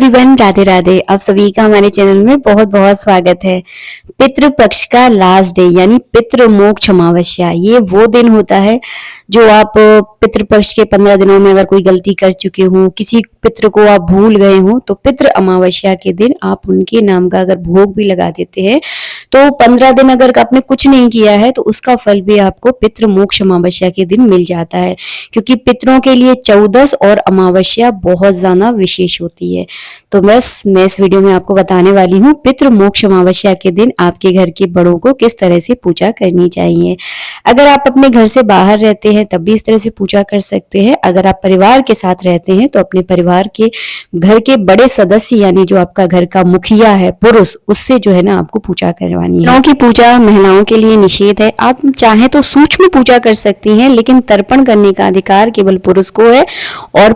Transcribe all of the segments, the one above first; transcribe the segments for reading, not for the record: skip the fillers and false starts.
Everyone, Radhe Radhe. आप सभी का हमारे चैनल में बहुत बहुत स्वागत है। पितृ पक्ष का लास्ट डे यानी पितृ मोक्ष अमावस्या, ये वो दिन होता है जो आप पितृ पक्ष के 15 दिनों में अगर कोई गलती कर चुके हो, किसी पितृ को आप भूल गए हो, तो पितृ अमावस्या के दिन आप उनके नाम का अगर भोग भी लगा देते हैं तो 15 दिन अगर आपने कुछ नहीं किया है तो उसका फल भी आपको पितृ मोक्ष अमावस्या के दिन मिल जाता है। क्योंकि पितरों के लिए 14 और अमावस्या बहुत ज्यादा विशेष होती है। तो बस मैं इस वीडियो में आपको बताने वाली हूँ पितृ मोक्ष अमावस्या के दिन आपके घर के बड़ों को किस तरह से पूजा करनी चाहिए। अगर आप अपने घर से बाहर रहते हैं तब भी इस तरह से पूजा कर सकते हैं। अगर आप परिवार के साथ रहते हैं तो अपने परिवार के घर के बड़े सदस्य यानी जो आपका घर का मुखिया है, पुरुष, उससे जो है ना आपको पूजा करवानी है। की पूजा महिलाओं के लिए निषेध है। आप चाहे तो सूक्ष्म पूजा कर सकती हैं, लेकिन तर्पण करने का अधिकार केवल पुरुष को है और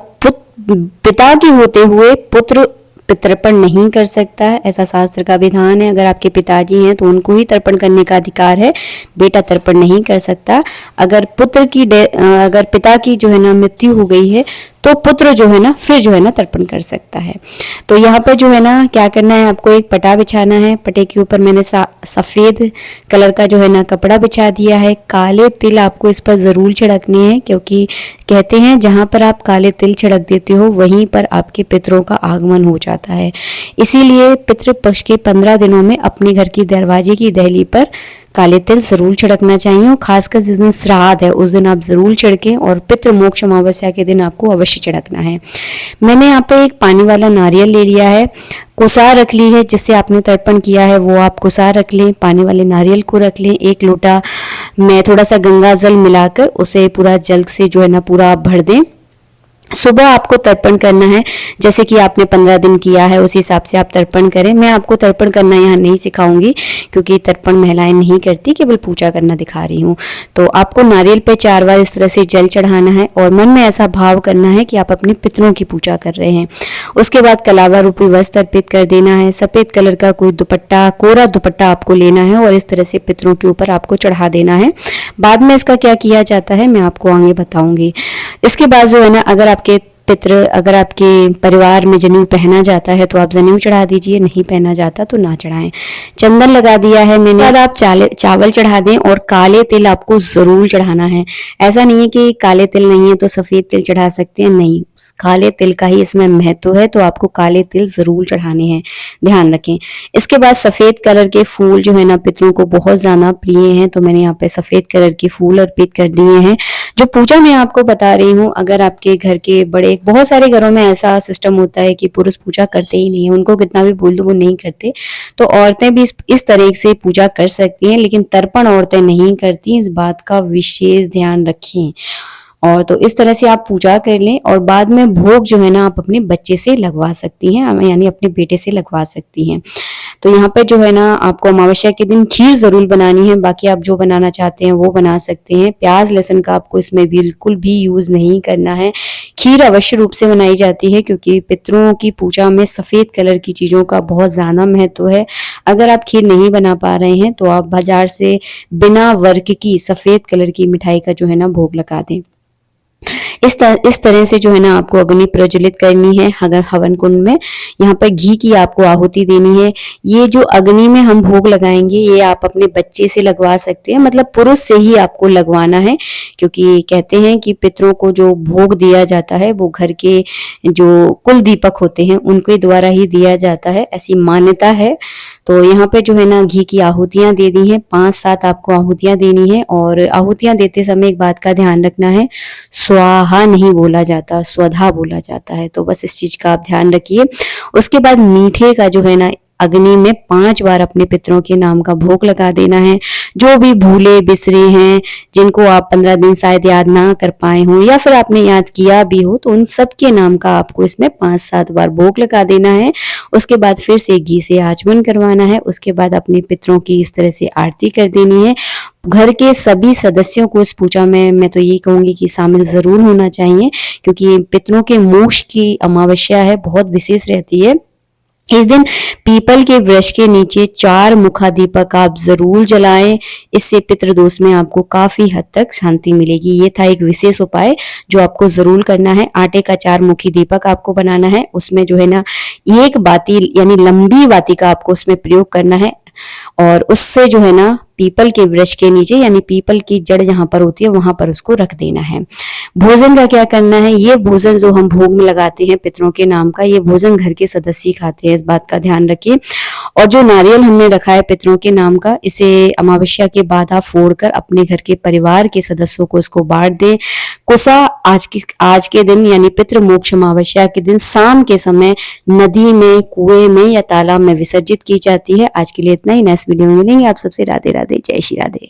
पिता के होते हुए पुत्र पितृपण नहीं कर सकता है, ऐसा शास्त्र का विधान है। अगर आपके पिताजी हैं तो उनको ही तर्पण करने का अधिकार है, बेटा तर्पण नहीं कर सकता। अगर अगर पिता की जो है ना मृत्यु हो गई है तो पुत्र जो है ना फिर जो है ना तर्पण कर सकता है। तो यहाँ पर जो है ना क्या करना है, आपको एक पटा बिछाना है। पटे के ऊपर मैंने सफेद कलर का जो है ना कपड़ा बिछा दिया है। काले तिल आपको इस पर जरूर छिड़कने हैं, क्योंकि कहते हैं जहां पर आप काले तिल छिड़क देते हो वहीं पर आपके पितरों का आगमन हो जाता है। इसीलिए पितृपक्ष के 15 दिनों में अपने घर की दरवाजे की दहली पर काले तिल जरूर छिड़कना चाहिए। और खासकर जिस दिन श्राद्ध है उस दिन आप जरूर छिड़कें, और पितृ मोक्ष अमावस्या के दिन आपको अवश्य छिड़कना है। मैंने यहाँ पे एक पानी वाला नारियल ले लिया है, कुसार रख ली है, जिससे आपने तर्पण किया है वो आप कुसार रख लें, पानी वाले नारियल को रख लें। एक लोटा में थोड़ा सा गंगा जल मिलाकर उसे पूरा जल से जो है ना पूरा आप भर दें। सुबह आपको तर्पण करना है, जैसे कि आपने 15 दिन किया है उसी हिसाब से आप तर्पण करें। मैं आपको तर्पण करना यहाँ नहीं सिखाऊंगी क्योंकि तर्पण महिलाएं नहीं करती, केवल पूजा करना दिखा रही हूँ। तो आपको नारियल पे 4 बार इस तरह से जल चढ़ाना है और मन में ऐसा भाव करना है कि आप अपने पितरों की पूजा कर रहे हैं। उसके बाद कलावा रूपी वस्त्र अर्पित कर देना है। सफेद कलर का कोई दुपट्टा, कोरा दुपट्टा आपको लेना है और इस तरह से पितरों के ऊपर आपको चढ़ा देना है। बाद में इसका क्या किया जाता है मैं आपको आगे बताऊंगी। इसके बाद जो है ना अगर आपके परिवार में जनेऊ पहना जाता है तो आप जनेऊ चढ़ा दीजिए, नहीं पहना जाता तो ना चढ़ाएं। चंदन लगा दिया है मैंने। बाद आप चावल चढ़ा दें और काले तिल आपको जरूर चढ़ाना है। ऐसा नहीं है कि काले तिल नहीं है तो सफेद तिल चढ़ा सकते हैं, नहीं, काले तिल का ही इसमें महत्व है, तो आपको काले तिल जरूर चढ़ाने हैं, ध्यान रखें। इसके बाद सफेद कलर के फूल जो है ना पितरों को बहुत ज्यादा प्रिय हैं, तो मैंने यहाँ पे सफेद कलर के फूल अर्पित कर दिए हैं। जो पूजा मैं आपको बता रही हूँ, अगर आपके घर के बड़े, बहुत सारे घरों में ऐसा सिस्टम होता है कि पुरुष पूजा करते ही नहीं है, उनको कितना भी बोल दो वो नहीं करते, तो औरतें भी इस तरह से पूजा कर सकती हैं, लेकिन तर्पण औरतें नहीं करती। इस बात का विशेष ध्यान रखें। और तो इस तरह से आप पूजा कर लें और बाद में भोग जो है ना आप अपने बच्चे से लगवा सकती हैं, यानी अपने बेटे से लगवा सकती हैं। तो यहाँ पे जो है ना आपको अमावस्या के दिन खीर जरूर बनानी है, बाकी आप जो बनाना चाहते हैं वो बना सकते हैं। प्याज लहसुन का आपको इसमें बिल्कुल भी यूज नहीं करना है। खीर अवश्य रूप से बनाई जाती है क्योंकि पितरों की पूजा में सफेद कलर की चीजों का बहुत ज्यादा महत्व है। अगर आप खीर नहीं बना पा रहे हैं तो आप बाजार से बिना वर्क की सफेद कलर की मिठाई का जो है ना भोग लगा दें। इस तरह से जो है ना आपको अग्नि प्रज्वलित करनी है हवन कुंड में। यहाँ पर घी की आपको आहुति देनी है। ये जो अग्नि में हम भोग लगाएंगे ये आप अपने बच्चे से लगवा सकते हैं, मतलब पुरुष से ही आपको लगवाना है, क्योंकि कहते हैं कि पितरों को जो भोग दिया जाता है वो घर के जो कुल दीपक होते हैं उनके द्वारा ही दिया जाता है, ऐसी मान्यता है। तो यहाँ पे जो है ना घी की आहुतियां दे दी हैं, 5-7 आपको आहुतियां देनी है। और आहुतियां देते समय एक बात का ध्यान रखना है, स्वाहा नहीं बोला जाता, स्वधा बोला जाता है, तो बस इस चीज का आप ध्यान रखिए। उसके बाद मीठे का जो है ना अग्नि में 5 बार अपने पितरों के नाम का भोग लगा देना है। जो भी भूले बिसरे हैं, जिनको आप 15 दिन शायद याद ना कर पाए हो या फिर आपने याद किया भी हो, तो उन सब के नाम का आपको इसमें 5-7 बार भोग लगा देना है। उसके बाद फिर से घी से आचमन करवाना है। उसके बाद अपने पितरों की इस तरह से आरती कर देनी है। घर के सभी सदस्यों को इस पूजा में मैं तो यही कहूंगी कि शामिल जरूर होना चाहिए, क्योंकि पितरों के मोक्ष की अमावस्या है, बहुत विशेष रहती है। इस दिन पीपल के वृक्ष के नीचे 4 मुखा दीपक आप जरूर जलाएं। इससे पितृदोष में आपको काफी हद तक शांति मिलेगी। ये था एक विशेष उपाय जो आपको जरूर करना है। आटे का 4 मुखी दीपक आपको बनाना है। उसमें जो है ना एक बाती यानी लंबी बाती का आपको उसमें प्रयोग करना है और उससे जो है ना पीपल के वृक्ष के नीचे यानी पीपल की जड़ जहां पर होती है वहां पर उसको रख देना है। भोजन का क्या करना है, ये भोजन जो हम भोग में लगाते हैं पितरों के नाम का, ये भोजन घर के सदस्य खाते हैं, इस बात का ध्यान रखिए। और जो नारियल हमने रखा है पितरों के नाम का, इसे अमावस्या के बाद आप फोड़कर अपने घर के परिवार के सदस्यों को इसको बांट दें। कुसा आज के दिन यानी पितृ मोक्ष अमावस्या के दिन शाम के समय नदी में, कुएं में या तालाब में विसर्जित की जाती है। आज के लिए इतना ही। नेक्स्ट वीडियो में मिलेंगे। आप सबसे राधे राधे, जय श्री राधे।